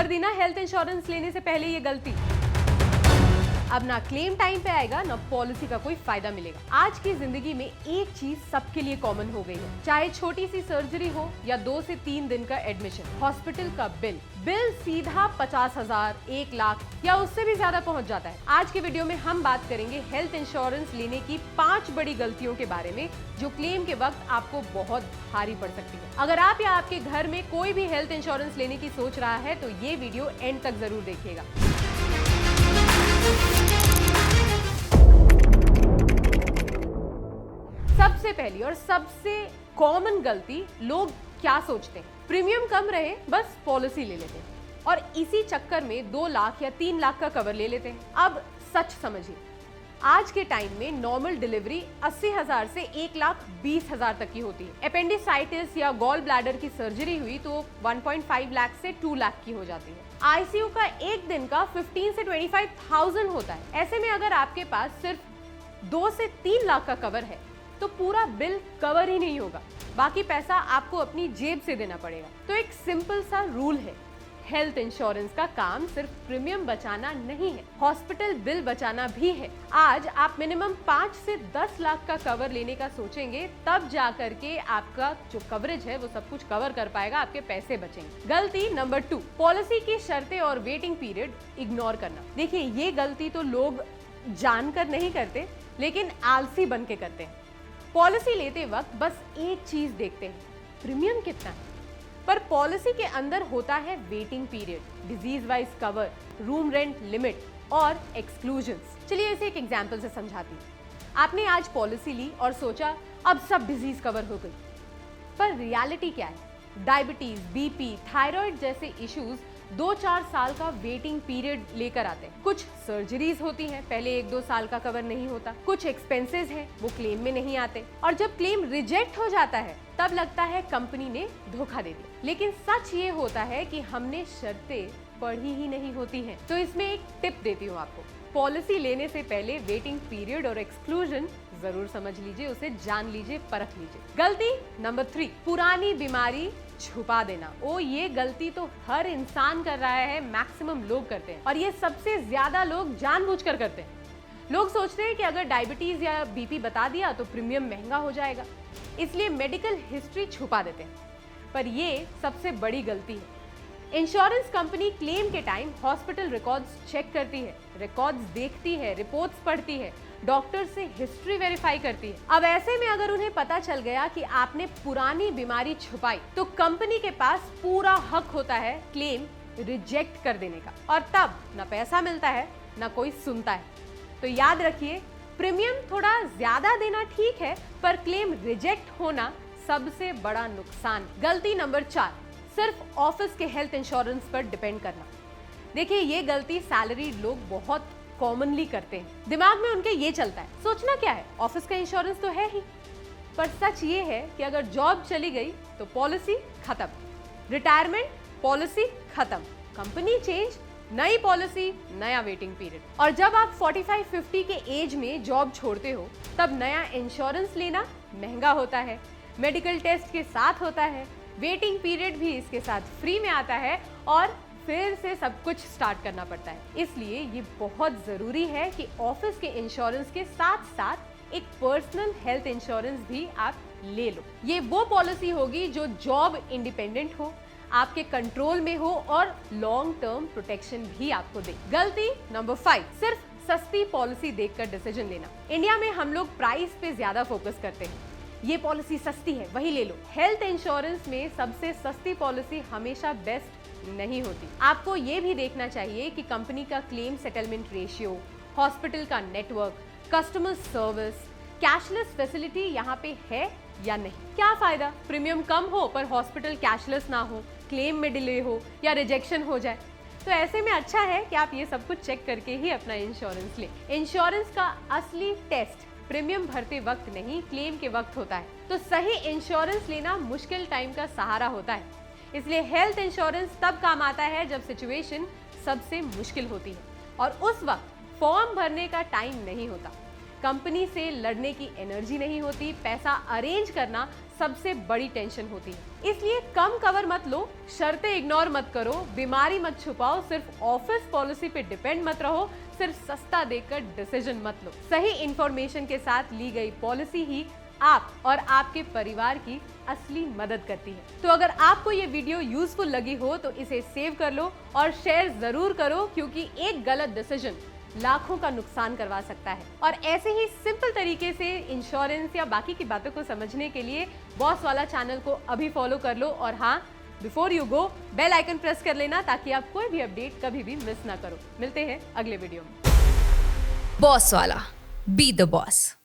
कर दी ना health insurance लेने से पहले ये गलती। अब ना क्लेम टाइम पे आएगा, ना पॉलिसी का कोई फायदा मिलेगा। आज की जिंदगी में एक चीज सबके लिए कॉमन हो गई है, चाहे छोटी सी सर्जरी हो या 2 से 3 दिन का एडमिशन, हॉस्पिटल का बिल सीधा 50,000, 1 लाख या उससे भी ज्यादा पहुंच जाता है। आज के वीडियो में हम बात करेंगे हेल्थ इंश्योरेंस लेने की 5 बड़ी गलतियों के बारे में, जो क्लेम के वक्त आपको बहुत भारी पड़ सकती है। अगर आप या आपके घर में कोई भी हेल्थ इंश्योरेंस लेने की सोच रहा है तो ये वीडियो एंड तक जरूर देखिएगा। सबसे पहली और सबसे कॉमन गलती, लोग क्या सोचते हैं, प्रीमियम कम रहे बस पॉलिसी ले लेते हैं और इसी चक्कर में 2 लाख या 3 लाख का कवर ले लेते हैं। अब सच समझिए, आज के टाइम में नॉर्मल डिलीवरी 80,000 से 1,20,000 तक की होती है। अपेंडिसाइटिस या गॉल ब्लैडर की सर्जरी हुई तो 1.5 लाख से 2 लाख की हो जाती है। आईसीयू का एक दिन का 15 से 25,000 होता है। ऐसे में अगर आपके पास सिर्फ 2 से 3 लाख का कवर है तो पूरा बिल कवर ही नहीं होगा, बाकी पैसा आपको अपनी जेब से देना पड़ेगा। तो एक सिंपल सा रूल है, हेल्थ इंश्योरेंस का काम सिर्फ प्रीमियम बचाना नहीं है, हॉस्पिटल बिल बचाना भी है। आज आप मिनिमम 5 से 10 लाख का कवर लेने का सोचेंगे, तब जाकर के आपका जो कवरेज है वो सब कुछ कवर कर पाएगा, आपके पैसे बचेंगे। गलती नंबर 2, पॉलिसी की शर्तें और वेटिंग पीरियड इग्नोर करना। देखिए, ये गलती तो लोग जानकर नहीं करते, लेकिन आलसी बन के करते हैं। पॉलिसी लेते वक्त बस एक चीज देखते हैं, प्रीमियम कितना है, पर पॉलिसी के अंदर होता है waiting period, disease wise cover, room rent limit और एक्सक्लूजन्स। चलिए इसे एक एग्जांपल से समझाती हूँ। आपने आज पॉलिसी ली और सोचा अब सब डिजीज कवर हो गई, पर रियलिटी क्या है? डायबिटीज, बीपी, थायराइड जैसे इश्यूज 2-4 साल का वेटिंग पीरियड लेकर आते हैं। कुछ सर्जरीज होती हैं, पहले 1-2 साल का कवर नहीं होता। कुछ एक्सपेंसेस हैं, वो क्लेम में नहीं आते, और जब क्लेम रिजेक्ट हो जाता है तब लगता है कंपनी ने धोखा दे दिया। लेकिन सच ये होता है कि हमने शर्तें पढ़ी ही नहीं होती हैं। तो इसमें एक टिप देती हूँ आपको, पॉलिसी लेने से पहले वेटिंग पीरियड और एक्सक्लूजन जरूर समझ लीजिए, उसे जान लीजिए, परख लीजिए। गलती नंबर 3, पुरानी बीमारी छुपा देना। ये गलती तो हर इंसान कर रहा है, मैक्सिमम लोग करते हैं, और ये सबसे ज्यादा लोग जानबूझकर करते हैं। लोग सोचते हैं कि अगर डायबिटीज या बीपी बता दिया तो प्रीमियम महंगा हो जाएगा, इसलिए मेडिकल हिस्ट्री छुपा देते हैं, पर ये सबसे बड़ी गलती है। इंश्योरेंस कंपनी क्लेम के टाइम हॉस्पिटल रिकॉर्ड्स चेक करती है, रिकॉर्ड्स देखती है, रिपोर्ट्स पढ़ती है, डॉक्टर से हिस्ट्री वेरीफाई करती है। अब ऐसे में अगर उन्हें पता चल गया कि आपने पुरानी बीमारी छुपाई तो कंपनी के पास पूरा हक होता है क्लेम रिजेक्ट कर देने का, और तब ना पैसा मिलता है ना कोई सुनता है। तो याद रखिए, प्रीमियम थोड़ा ज्यादा देना ठीक है, पर क्लेम रिजेक्ट होना सबसे बड़ा नुकसान। गलती नंबर 4, सिर्फ ऑफिस के हेल्थ इंश्योरेंस पर डिपेंड करना। देखिए, ये गलती सैलरीड लोग बहुत कॉमनली करते हैं। दिमाग में उनके ये चलता है, सोचना क्या है, ऑफिस का इंश्योरेंस तो है ही। पर सच ये है कि अगर जॉब चली गई तो पॉलिसी खत्म, रिटायरमेंट पॉलिसी खत्म, कंपनी चेंज, नई पॉलिसी, नया वेटिंग पीरियड। और जब आप 45-50 के एज में जॉब छोड़ते हो तब नया इंश्योरेंस लेना महंगा होता है, मेडिकल टेस्ट के साथ होता है, वेटिंग पीरियड भी इसके साथ फ्री में आता है, और फिर से सब कुछ स्टार्ट करना पड़ता है। इसलिए ये बहुत जरूरी है कि ऑफिस के इंश्योरेंस के साथ साथ एक पर्सनल हेल्थ इंश्योरेंस भी आप ले लो। ये वो पॉलिसी होगी जो जॉब इंडिपेंडेंट हो, आपके कंट्रोल में हो और लॉन्ग टर्म प्रोटेक्शन भी आपको दे। गलती नंबर 5, सिर्फ सस्ती पॉलिसी देखकर डिसीजन लेना। इंडिया में हम लोग प्राइस पे ज्यादा फोकस करते हैं, ये पॉलिसी सस्ती है वही ले लो। हेल्थ इंश्योरेंस में सबसे सस्ती पॉलिसी हमेशा बेस्ट नहीं होती। आपको ये भी देखना चाहिए कि कंपनी का क्लेम सेटलमेंट रेशियो, हॉस्पिटल का network, customer service, cashless facility यहाँ पे है या नहीं। क्या फायदा प्रीमियम कम हो पर हॉस्पिटल कैशलेस ना हो, क्लेम में डिले हो या रिजेक्शन हो जाए। तो ऐसे में अच्छा है कि आप ये सब कुछ चेक करके ही अपना इंश्योरेंस लें। इंश्योरेंस का असली टेस्ट प्रीमियम भरते वक्त नहीं, क्लेम के वक्त होता है। तो सही इंश्योरेंस लेना मुश्किल टाइम का सहारा होता है। इसलिए हेल्थ इंश्योरेंस तब काम आता है जब सिचुएशन सबसे मुश्किल होती है, और उस वक्त फॉर्म भरने का टाइम नहीं होता, कंपनी से लड़ने की एनर्जी नहीं होती, पैसा अरेंज करना सबसे बड़ी टेंशन होती है। इसलिए कम कवर मत लो, शर्तें इग्नोर मत करो, बीमारी मत छुपाओ, सिर्फ ऑफिस पॉलिसी पे डिपेंड मत रहो, सिर्फ सस्ता देकर डिसीजन मत लो। सही इंफॉर्मेशन के साथ ली गई पॉलिसी ही आप और आपके परिवार की असली मदद करती है। तो अगर आपको ये वीडियो यूजफुल लगी हो तो इसे सेव कर लो और शेयर जरूर करो, क्योंकि एक गलत डिसीजन लाखों का नुकसान करवा सकता है। और ऐसे ही सिंपल तरीके से इंश्योरेंस या बाकी की बातों को समझने के लिए बॉस वाला चैनल को अभी फॉलो कर लो। और हाँ, before you go bell icon press कर लेना ताकि आप कोई भी अपडेट कभी भी मिस ना करो। मिलते हैं अगले वीडियो में। बॉस वाला, बी द बॉस।